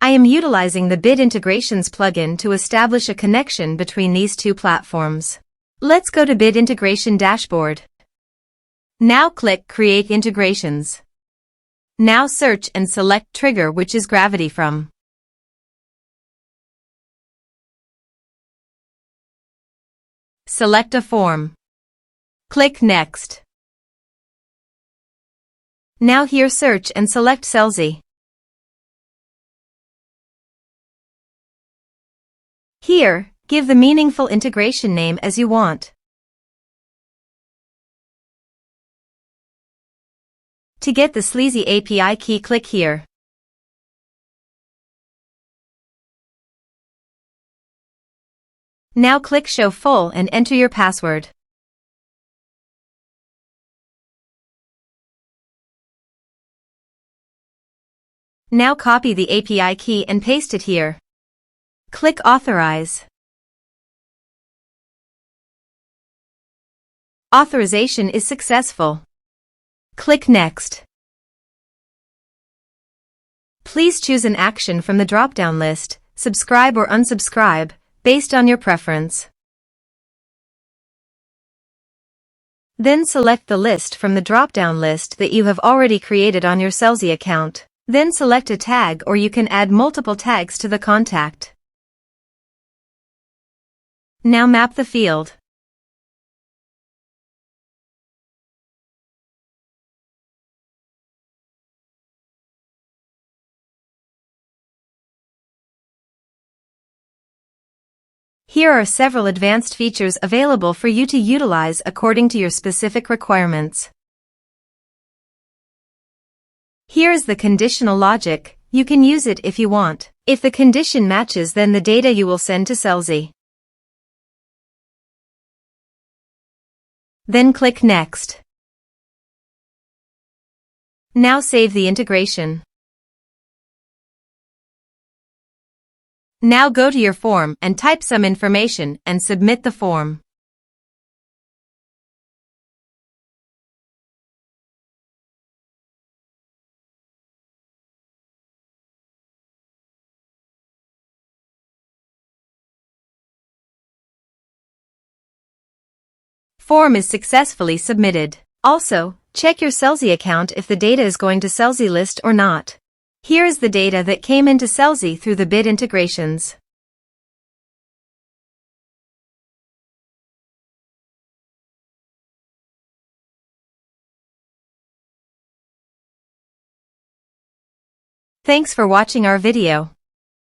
I am utilizing the Bit Integrations plugin to establish a connection between these two platforms. Let's go to Bit Integration Dashboard. Now click Create Integrations. Now search and select Trigger, which is Gravity from. Select a form. Click Next. Now here search and select Selzy. Here, give the meaningful integration name as you want. To get the Selzy API key, click here. Now click Show Full and enter your password. Now copy the API key and paste it here. Click Authorize. Authorization is successful. Click Next. Please choose an action from the drop-down list, subscribe or unsubscribe, based on your preference. Then select the list from the drop-down list that you have already created on your Selzy account. Then select a tag, or you can add multiple tags to the contact. Now map the field. Here are several advanced features available for you to utilize according to your specific requirements. Here is the conditional logic. You can use it if you want. If the condition matches, then the data you will send to Selzy. Then click Next. Now save the integration. Now go to your form and type some information and submit the form. Form is successfully submitted. Also, check your Selzy account if the data is going to Selzy list or not. Here is the data that came into Selzy through the Bit Integrations. Thanks for watching our video.